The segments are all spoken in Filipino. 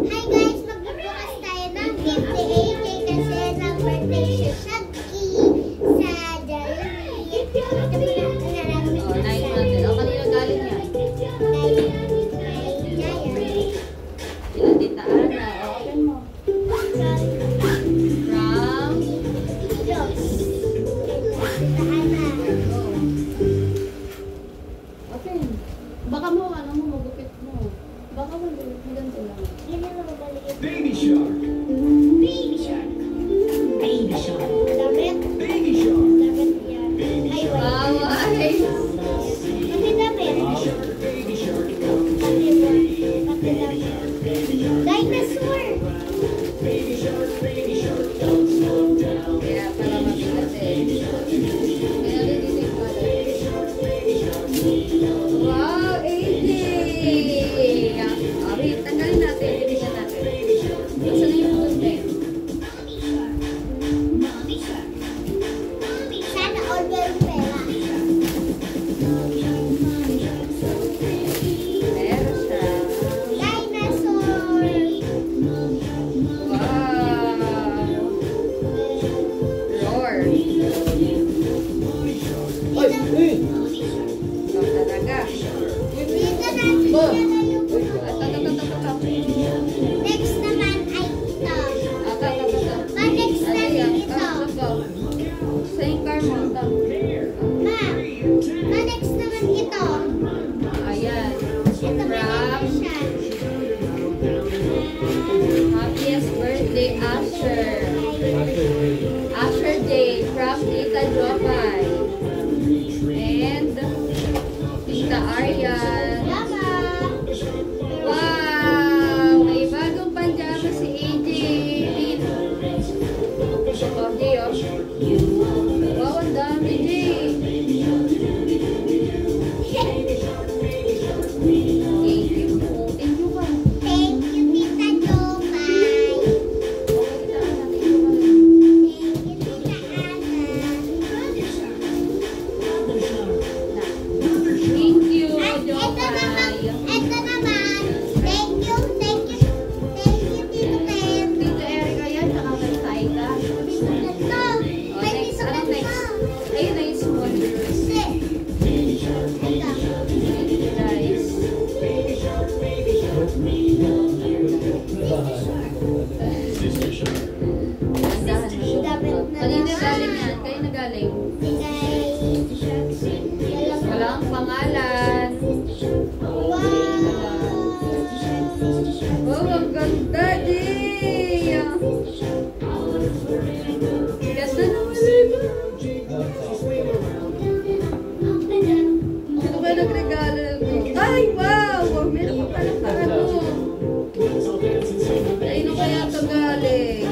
magbubukas tayo ng gift ni AJ kasi nag-birthday siya sa January. Oh, nice natin. O, kanina galing yan. Sila Tita Ana. O, open mo. From? Open. Baka mo, ano mo, magupit mo. Baka mo, ganito lang. Baby shark. Baby shark. Baby shark. Damit. Baby shark. Damit yan. Ay, Wow, ay. Pati damit. Baby shark. Pati damit. Dinosaur. Baby shark. Baby shark. Don't slow down. Kaya pala mabigat eh. Kaya nadidinig ko lang. Wow, AJ! Okay, tanggalin natin. Bibigyan natin. Basta na yung punte. Sana all meron pera. Meron siya. Dinosaur. Wow! Roar. Ikaw talaga. Dito natin Oh. ilagay yung Ito. next naman ay ito. Next natin ito. Sa yung car mo. Ito. Next naman ito. Ayan. Ito may siya. Happiest birthday, Asher. Asher Day from Tita Jopay. And Tita Arian. Wow! May bagong panjama si AJ. Oh, Jay, oh. Wow, ang dami, Jay. Thank you. Thank you ba? Thank you, Tita Jopay. Okay, Tita Ana, thank you ba? Thank you, Tita Ana. Thank you, At ito naman, thank you, Tito Ken. Tito Erica yan, saka kay Saika. Tito Ken to. Oh, May next, Tito ano Ken next? to. Ayun na yung small girls. Ito. Thank you, guys. Dahan mo. Kanina galing yan? Kayo na galing? Walang pangalan. Wow! Oh, ang ganda, Jay! Ganda naman rin. Sino ba nagregalo nito? Ay, wow! Meron pa palang parado. Ayun kaya ito galing.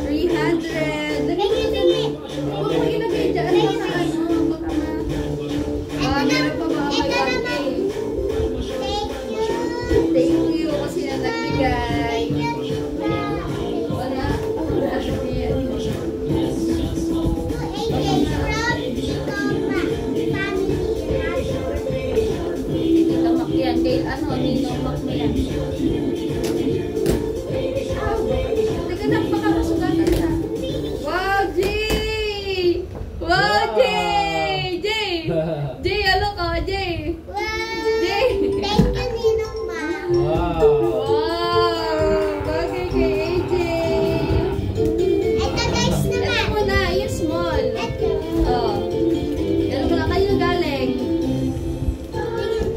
300. Lagay mo din. Huwag mo ilagay dyan. Baka ano, baka na. Ah, meron pa mga may birthday. Thank you kasi na nagbigay. Wala. Wala siya niya. Tita Mac yan. Kay ano, Ninong Mac mo yan. Teka na, baka masugatan na. Wow, Jay! Wow, Jay! Jay! Jay, ano ka, Jay? Wow. Wow! Bagay kay AJ! Ito mo na, yung small. Oh. Yan mo na kayo galing.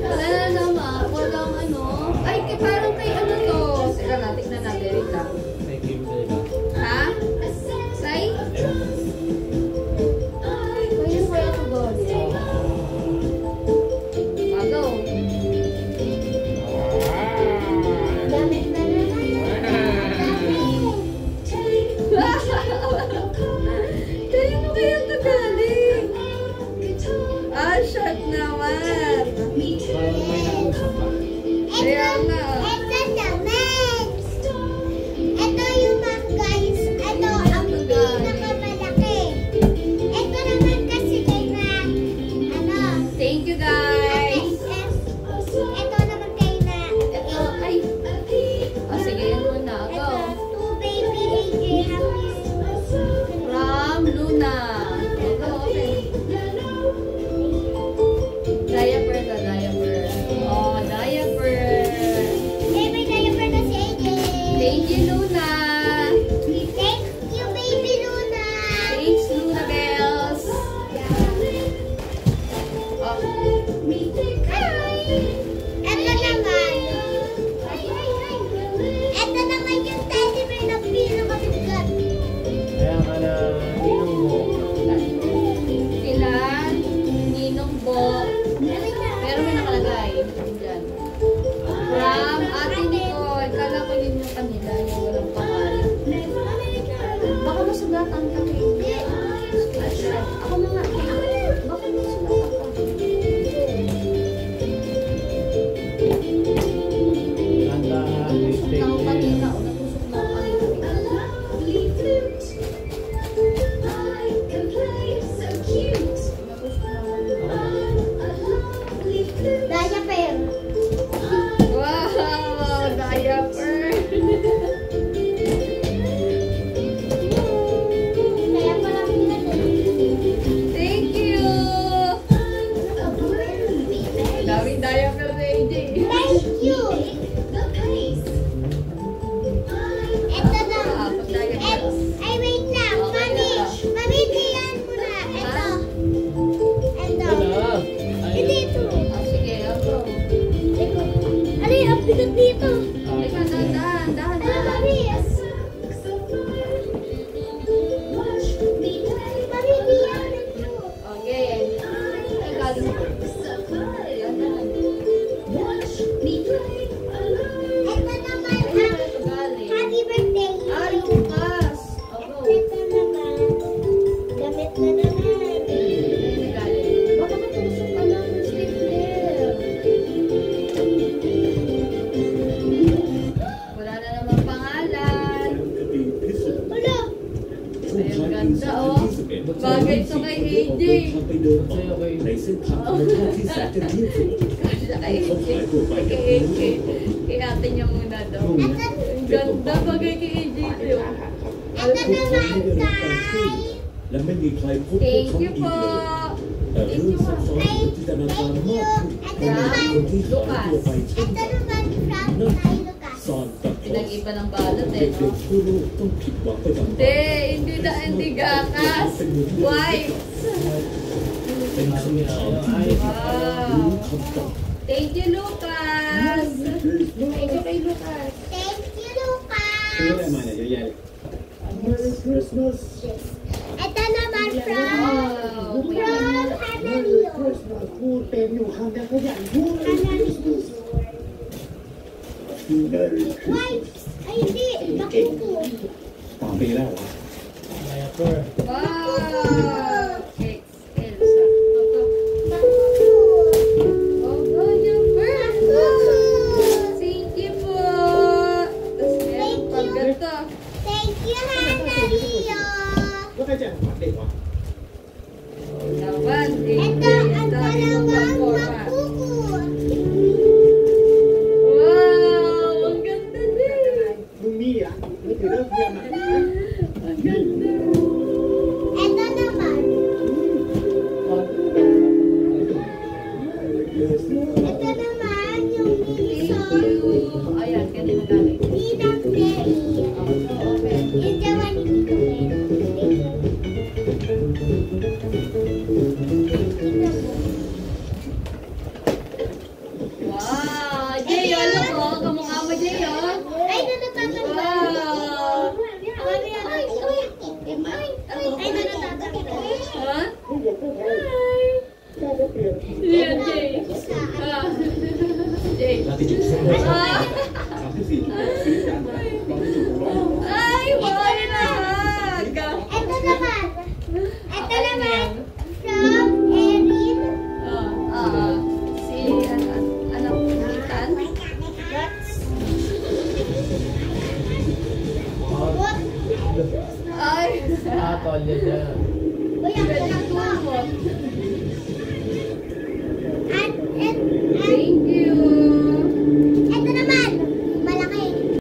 Wala na naman. Walang ano. Ay, parang kay ano to. Teka na, tignan natin. Wait lang. Thank you, Bella. Ha? Say? Ay, kaya ito galing. Bago. Kaya mo kaya ito galing? Ah, shot naman. Kaya nga. Ito Ito naman yung teddy bear na pinakabigat. Kaya ka na ninong mo. Sila, Ninong Bo. Pero may nakalagay. Diyan. From Ate Nicole. Kala ko yun yung kanila, yung walang pangalan. Baka masugatan ka kay hindi. Ako na nga. Baka masugatan ka. Handa, Natusok na ako kanina. O, natusok na ako kanina. Diaper. Wow! Diaper! Kaya pala bigat eh. Thank you! Daming diaper na AJ. Thank you. Ito na. Pag-diaper. Ay, wait lang. Mami, diyan mo na. Ito. ito na. Hindi ito. Ah, sige, ako. Ito. Ano yung bigat dito? Teka, dahan. Mami, Mami, diyan ito. Okay. Ay, galing ko. Dahan. Ito naman ang Galing. happy birthday. Ah, Lucas. Ako. Ito naman. Damit na naman. Galing. Baka matusok ka na ng stapler. Wala na namang pangalan. Wala. Ay, ang ganda, oh. Bagay ito kay AJ. Sa'yo kay ในเส้นทางธรรมชาติที่แสนจะเรียบง่าย Kasi kay AJ. Kay ate niya muna daw. Ang ganda, bagay kay AJ. Ito naman kay... และไม่มีใครพบพวก Thank เขา you อีก po. เลยแต่เรื่องซับซ้อนของจินตนาการมากขึ้นเพราะมีคนที่หายตัวไปเช่น Ito กัน naman from kay Lucas. ซานตาคลอส Pinag-iba ng balot eh, เด็ no? กๆทั่วโลกต้องผิดหวังไปตาม Hindi gakas. White. เป็นคำถามที่ไม่มีใครรู้คำตอบ Thank you, Lucas. Thank you kay Lucas. Thank you, ซื้ออะไร Lucas. มาเนี่ยเยอะแยะเลย Merry Christmas Ito naman from Merry Hanalio. Christmas พูดเป็นอยู่คำเดียวก็อย่างพูด Hanalio. Merry Christmas White. Ay, hindi. Nakuko. ต่อปีแล้วเหรอ diaper. Wow. Elsa. Oh, diaper. Thank you po. Tapos meron pang ganito. Thank you, Hanalio. แล้วใครแจกของขวัญเด็กวะ Naman. Ito ang Dami mong dalawang forma. makuko. Wow. Ang ganda din. มึงมีอ่ะมึงถือเลิกเรียนอ่ะ Ang ganda. Ito naman. Ito naman yung Thank Minson. you. Ayan, ganito galing. Ninang Derry. Okay. Yung jawan ko Wow! Jay, alam mo, kamukha mo, Jay, oh. Ay, natatakal ba? Wow! Ay, natatakal. Ha? Yan, Jay. Ah. Jay. นาทีจุดสอง Ah. 34ซื้อจานลองที่จุดของเรา Ay, wow, lahat. Ito naman. Ito naman. From Erin. Si, anak ko, Ethan. What? Ay. Tolya dyan.